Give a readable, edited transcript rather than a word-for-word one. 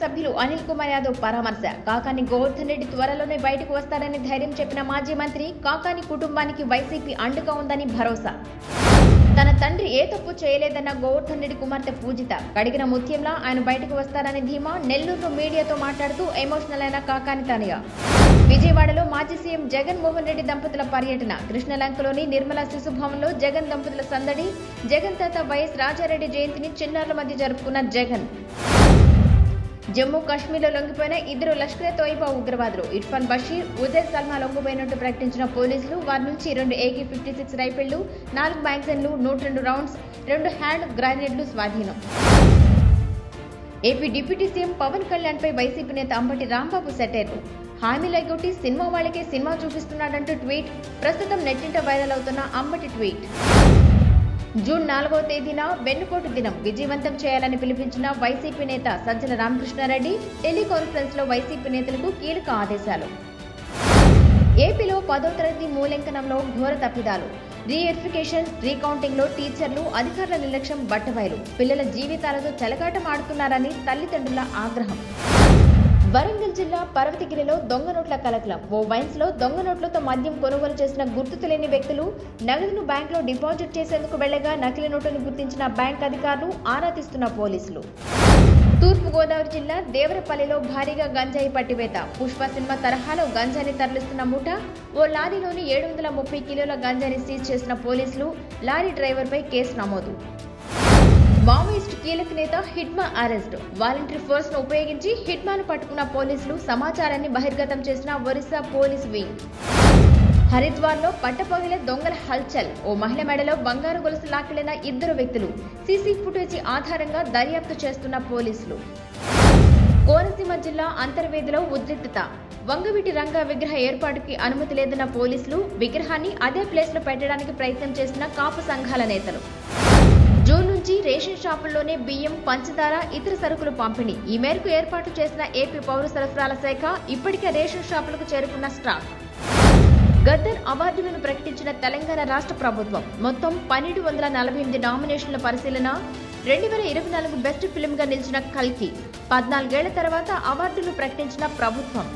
సభ్యులు అనిల్ కుమార్ యాదవ్ పరామర్శ. కాకాని గోవర్ధన్ రెడ్డి త్వరలోనే బయటకు వస్తారని ధైర్యం చెప్పిన మాజీ మంత్రి. కాకాని కుటుంబానికి వైసీపీ అండగా ఉందని భరోసా. తన తండ్రి ఏ తప్పు చేయలేదన్న గోవర్ధన్ రెడ్డి కుమార్తె పూజిత. కడిగిన ముత్యంలా ఆయన బయటకు వస్తారని ధీమా. నెల్లూరులో మీడియాతో మాట్లాడుతూ ఎమోషనల్ అయిన కాకాని తనయ. విజయవాడలో మాజీ సీఎం జగన్ మోహన్ రెడ్డి దంపతుల పర్యటన. కృష్ణలంకలోని నిర్మలా శిశుభవన్లో జగన్ దంపతుల సందడి. జగన్ తాత వైఎస్ రాజారెడ్డి జయంతిని చిన్నారుల మధ్య జరుపుకున్న జగన్. జమ్మూ కాశ్మీర్లో లొంగిపోయిన ఇద్దరు లష్కరే తోయిబా ఉగ్రవాదులు. ఇర్ఫాన్ బషీర్, ఉజైర్ సల్మా లొంగిపోయినట్టు ప్రకటించిన పోలీసులు. వారి నుంచి 2 AK-56 రైఫిళ్లు, 4 మ్యాగజైన్లు, 102 రౌండ్స్, 2 హ్యాండ్ గ్రానేడ్లు స్వాధీనం. AP deputy CM Pawan Kalyan పై వైసీపీ నేత అంబటి రాంబాబు సెటైర్లు. హామీలు ఎగ్గొట్టి సినిమా వాళ్ళకే సినిమా చూపిస్తున్నాడంటూ ట్వీట్. ప్రస్తుతం నెట్టింట వైరల్ అవుతున్న అంబటి ట్వీట్. జూన్ 4వ తేదీన వెన్నుపోటు దినం విజయవంతం చేయాలని పిలుపునిచ్చిన వైసీపీ నేత సజ్జల రామకృష్ణారెడ్డి. టెలికాన్ఫరెన్స్ లో వైసీపీ నేతలకు కీలక ఆదేశాలు. ఏపీలో 10వ తరగతి మూల్యాంకనంలో ఘోర తప్పిదాలు. రీఎడిఫికేషన్, రీకౌంటింగ్ లో టీచర్లు, అధికారుల నిర్లక్ష్యం బట్టబయలు. పిల్లల జీవితాలతో చెలగాటం ఆడుతున్నారని తల్లిదండ్రుల ఆగ్రహం. వరంగల్ జిల్లా పర్వతగిరిలో దొంగ నోట్ల కలకలం. ఓ వైన్స్ లో దొంగ నోట్లతో మద్యం కొనుగోలు చేసిన గుర్తు తెలియని వ్యక్తులు నగదును బ్యాంకులో డిపాజిట్ చేసేందుకు వెళ్లగా నకిలీ నోటును గుర్తించిన బ్యాంక్ అధికారులు. ఆరా తీస్తున్న పోలీసులు. తూర్పుగోదావరి జిల్లా దేవరపల్లిలో భారీగా గంజాయి పట్టివేత. పుష్ప సినిమా తరహాలో గంజాయిని తరలిస్తున్న ముఠ. ఓ లారీలోని 730 కిలోల గంజాయిని సీజ్ చేసిన పోలీసులు. లారీ డ్రైవర్పై కేసు నమోదు. మావోయిస్టు కీలక నేత హిట్మా అరెస్ట్. వాలంటరీ ఫోర్స్ ను ఉపయోగించి హిట్మాను పట్టుకున్న పోలీసులు. సమాచారాన్ని బహిర్గతం చేసిన ఒరిస్సా పోలీస్ వింగ్. హరిద్వార్లో పట్టపగలే దొంగల హల్చల్. ఓ మహిళ మెడలో బంగారు గొలుసు లాక్కెళ్లిన 2 వ్యక్తులు. సీసీ ఫుటేజీ ఆధారంగా దర్యాప్తు చేస్తున్న పోలీసులు. కోనసీమ జిల్లా అంతర్వేదిలో ఉద్రిక్తత. వంగవీటి రంగా విగ్రహ ఏర్పాటుకి అనుమతి లేదన్న పోలీసులు. విగ్రహాన్ని అదే ప్లేస్ లో పెట్టడానికి ప్రయత్నం చేసిన కాపు సంఘాల నేతలు. జూన్ నుంచి రేషన్ షాపుల్లోనే బియ్యం, పంచదార, ఇతర సరుకులు పంపిణీ. ఈ మేరకు ఏర్పాటు చేసిన ఏపీ పౌర సరఫరాల శాఖ ఇప్పటికే రేషన్ షాపులకు చేరుకున్న స్టాక్. గద్దర్ అవార్డులను ప్రకటించిన తెలంగాణ రాష్ట్ర ప్రభుత్వం. మొత్తం 1248 నామినేషన్ల పరిశీలన. 2024 బెస్ట్ ఫిల్మ్ గా నిలిచిన కల్కి. 14 ఏళ్ల తర్వాత అవార్డులు ప్రకటించిన ప్రభుత్వం.